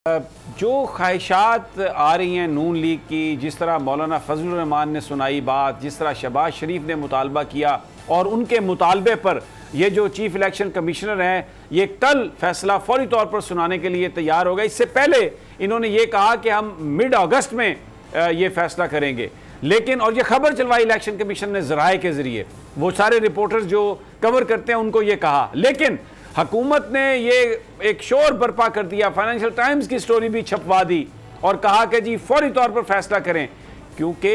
जो ख्वाहिशात आ रही हैं नून लीग की, जिस तरह मौलाना फजलुर रहमान ने सुनाई बात, जिस तरह शहबाज शरीफ ने मुतालबा किया और उनके मुतालबे पर ये जो चीफ इलेक्शन कमिश्नर हैं ये कल फैसला फौरी तौर पर सुनाने के लिए तैयार हो गए। इससे पहले इन्होंने ये कहा कि हम मिड अगस्त में ये फैसला करेंगे, लेकिन और ये खबर चलवाई इलेक्शन कमीशन ने ज़राए के ज़रिए, वो सारे रिपोर्टर्स जो कवर करते हैं उनको ये कहा, लेकिन हुकूमत ने ये एक शोर बर्पा कर दिया, फाइनेंशियल टाइम्स की स्टोरी भी छपवा दी और कहा कि जी फौरी तौर पर फैसला करें, क्योंकि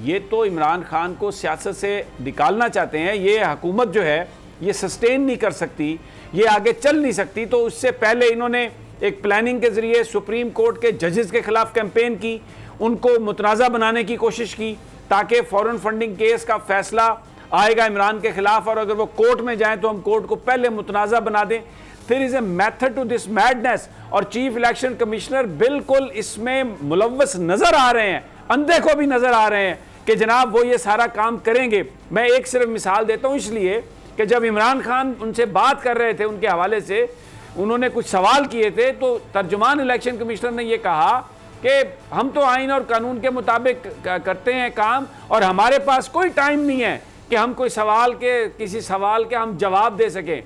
ये तो इमरान खान को सियासत से निकालना चाहते हैं। ये हुकूमत जो है ये सस्टेन नहीं कर सकती, ये आगे चल नहीं सकती। तो उससे पहले इन्होंने एक प्लानिंग के ज़रिए सुप्रीम कोर्ट के जजेस के खिलाफ कैंपेन की, उनको मुतनाज़ा बनाने की कोशिश की ताकि फॉरेन फंडिंग केस का फैसला आएगा इमरान के खिलाफ और अगर वो कोर्ट में जाएं तो हम कोर्ट को पहले मुतनाज़ा बना दें। There is a method to this madness और चीफ इलेक्शन कमिश्नर बिल्कुल इसमें मुलव्वस नज़र आ रहे हैं, अंधे को भी नज़र आ रहे हैं कि जनाब वो ये सारा काम करेंगे। मैं एक सिर्फ मिसाल देता हूँ, इसलिए कि जब इमरान खान उनसे बात कर रहे थे उनके हवाले से, उन्होंने कुछ सवाल किए थे तो तर्जुमान इलेक्शन कमिश्नर ने यह कहा कि हम तो आइन और कानून के मुताबिक करते हैं काम और हमारे पास कोई टाइम नहीं है कि हम कोई सवाल के किसी सवाल के हम जवाब दे सकें।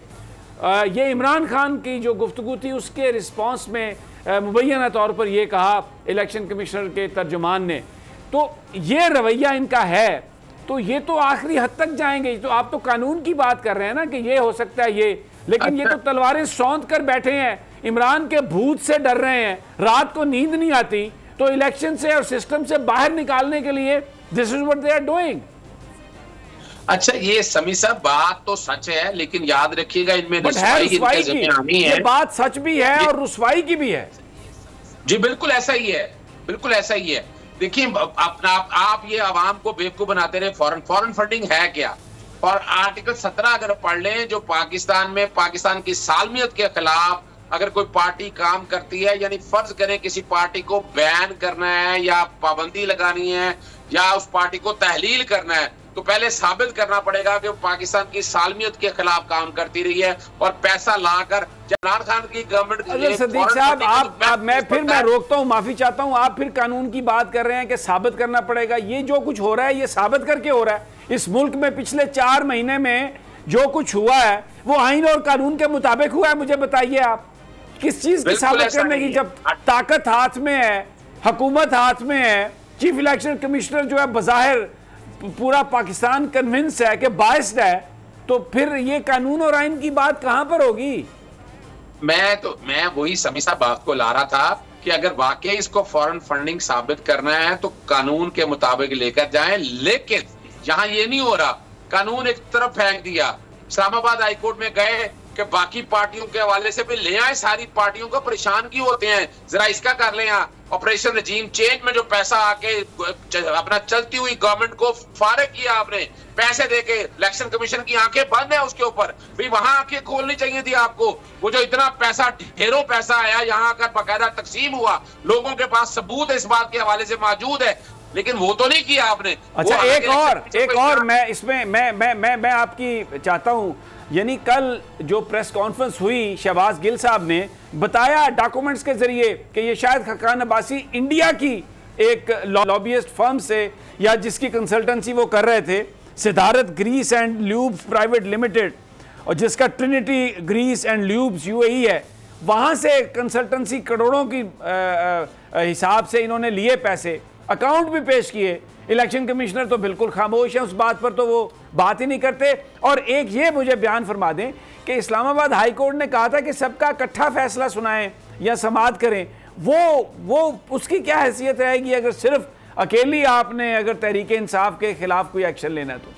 ये इमरान खान की जो गुफ्तगू थी उसके रिस्पांस में मुबैना तौर पर यह कहा इलेक्शन कमिश्नर के तर्जुमान ने। तो ये रवैया इनका है, तो ये तो आखिरी हद तक जाएंगे। तो आप तो कानून की बात कर रहे हैं ना कि ये हो सकता है ये, लेकिन ये तो तलवारें सौंध कर बैठे हैं, इमरान के भूत से डर रहे हैं, रात को नींद नहीं आती, तो इलेक्शन से और सिस्टम से बाहर निकालने के लिए this is what they are doing. अच्छा, ये समी साहब बात तो सच है, लेकिन याद रखिएगा इनमें रुसवाई की ये बात सच भी है और रुसवाई की भी है। जी बिल्कुल ऐसा ही है, बिल्कुल ऐसा ही है। देखिए अपना आप ये आवाम को बेवकूफ बनाते रहे। फॉरेन फंडिंग है क्या? और आर्टिकल 17 अगर पढ़ लें, जो पाकिस्तान में पाकिस्तान की सालमियत के खिलाफ अगर कोई पार्टी काम करती है, यानी फर्ज करें किसी पार्टी को बैन करना है या पाबंदी लगानी है या उस पार्टी को तहलील करना है, तो पहले साबित करना पड़ेगा कि वो पाकिस्तान की सालमियत के खिलाफ काम करती रही है और पैसा लाकर इमरान खान की गवर्नमेंट। सदीक साहब आप मैं रोकता हूँ, माफी चाहता हूँ, आप फिर कानून की बात कर रहे हैं कि साबित करना पड़ेगा। ये जो कुछ हो रहा है ये साबित करके हो रहा है। इस मुल्क में पिछले 4 महीने में जो कुछ हुआ है वो आइन और कानून के मुताबिक हुआ है। मुझे बताइए आप किस चीज की साबित करने की, जब ताकत हाथ में है, हुकूमत हाथ में है, चीफ इलेक्शन कमिश्नर जो है बज़ाहिर पूरा पाकिस्तान कन्विंस है कि बाइस्ड है, तो फिर ये कानून और आइन की बात कहां पर होगी? मैं वही समी साहब बात को ला रहा था कि अगर वाकई इसको फॉरेन फंडिंग साबित करना है तो कानून के मुताबिक लेकर जाएं, लेकिन यहां ये नहीं हो रहा। कानून एक तरफ फेंक दिया, इस्लामाबाद हाईकोर्ट में गए कि बाकी पार्टियों के हवाले से भी ले आए, सारी पार्टियों को परेशान क्यों होते हैं, जरा इसका कर लें। ऑपरेशन रजीम चेंज में जो पैसा आके अपना चलती हुई गवर्नमेंट को फारिग किया आपने, पैसे देके, इलेक्शन कमीशन की आंखें बंद है उसके ऊपर, भाई वहां आंखें खोलनी चाहिए थी आपको। वो जो इतना पैसा, ढेरों पैसा आया, यहाँ आकर बाकायदा तकसीम हुआ, लोगों के पास सबूत इस बात के हवाले से मौजूद है, लेकिन वो तो नहीं किया आपने। अच्छा, एक और मैं इसमें मैं आपकी चाहता हूं, यानी कल जो प्रेस कॉन्फ्रेंस हुई शहबाज गिल साहब ने बताया डॉक्यूमेंट्स के जरिए कि ये शायद खकान अब्बासी इंडिया की एक लॉबियस्ट फर्म से या जिसकी कंसल्टेंसी वो कर रहे थे, Siddharth grease and lubes private limited, और जिसका Trinity grease and lubes UAE है, वहाँ से कंसल्टेंसी करोड़ों की हिसाब से इन्होंने लिए पैसे, अकाउंट भी पेश किए। इलेक्शन कमिश्नर तो बिल्कुल खामोश है उस बात पर, तो वो बात ही नहीं करते। और एक ये मुझे बयान फरमा दें कि इस्लामाबाद हाई कोर्ट ने कहा था कि सबका इकट्ठा फैसला सुनाएं या समाअत करें, वो उसकी क्या हैसियत रहेगी अगर सिर्फ अकेली आपने अगर तहरीक इंसाफ के खिलाफ कोई एक्शन लेना है? तो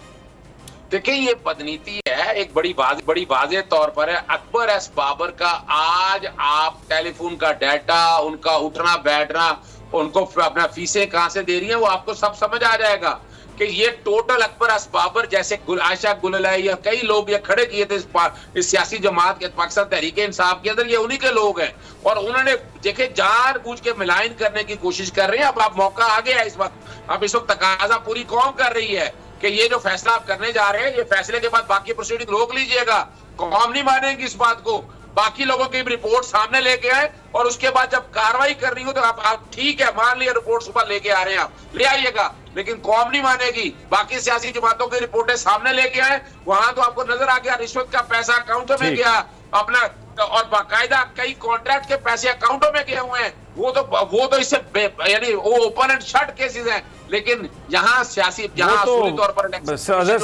देखिए ये बदनीति है, एक बड़ी वाज़ेह तौर पर है। अकबर एस बाबर का आज आप टेलीफोन का डाटा, उनका उठना बैठना, उनको अपना फीसें कहां से दे रही हैं, वो आपको सब समझ आ जाएगा कि ये टोटल अकबर एस बाबर जैसे आयशा गुललाई या कई लोग ये खड़े किए थे इस सियासी जमात के पाकिस्तान तहरीक इंसाफ के अंदर, ये उन्हीं के लोग हैं और उन्होंने देखे जानबूझ के मिलाइन करने की कोशिश कर रहे हैं। अब मौका आ गया इस वक्त, अब इस वक्त तकाजा पूरी कौम कर रही है कि ये जो फैसला आप करने जा रहे हैं, ये फैसले के बाद बाकी प्रोसीडिंग रोक लीजिएगा। कौम नहीं मानेगी इस बात को, बाकी लोगों की रिपोर्ट सामने लेके आए, और उसके बाद जब कार्रवाई करनी हो तो आप ठीक है, मान लिया रिपोर्ट सुबह लेके आ रहे हैं, आप ले आइएगा, लेकिन कौम नहीं मानेगी। बाकी सियासी जमातों की रिपोर्टें सामने लेके आए, वहां तो आपको नजर आ गया रिश्वत का पैसा अकाउंटों में गया अपना, और बाकायदा कई कॉन्ट्रैक्ट के पैसे अकाउंटों में गए हुए हैं। वो तो इससे यानी वो ओपन एंड शट केसेस हैं, लेकिन यहाँ सियासी तो तौर पर अजहर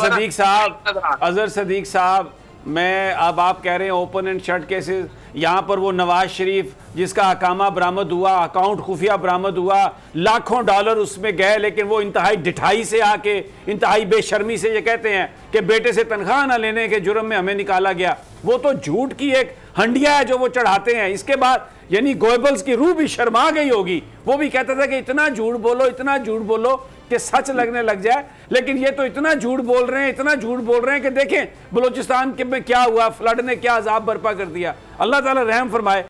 सदीक साहब, मैं अब आप कह रहे हैं ओपन एंड शट केसेस, यहाँ पर वो नवाज शरीफ जिसका अकामा बरामद हुआ, अकाउंट खुफिया बरामद हुआ, लाखों डॉलर उसमें गए, लेकिन वो इंतहाई ढिठाई से आके, इंतहाई बेशर्मी से ये कहते हैं कि बेटे से तनख्वाह न लेने के जुर्म में हमें निकाला गया। वो तो झूठ की एक हंडिया है जो वो चढ़ाते हैं। इसके बाद यानी गोएबल्स की रूह भी शर्मा गई होगी, वो भी कहता था कि इतना झूठ बोलो, इतना झूठ बोलो कि सच लगने लग जाए, लेकिन ये तो इतना झूठ बोल रहे हैं, इतना झूठ बोल रहे हैं कि देखें बलूचिस्तान के में क्या हुआ, फ्लड ने क्या अजाब बर्पा कर दिया। अल्लाह ताला रहम फरमाए।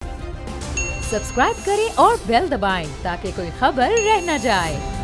सब्सक्राइब करें और बेल दबाएं ताकि कोई खबर रह न जाए।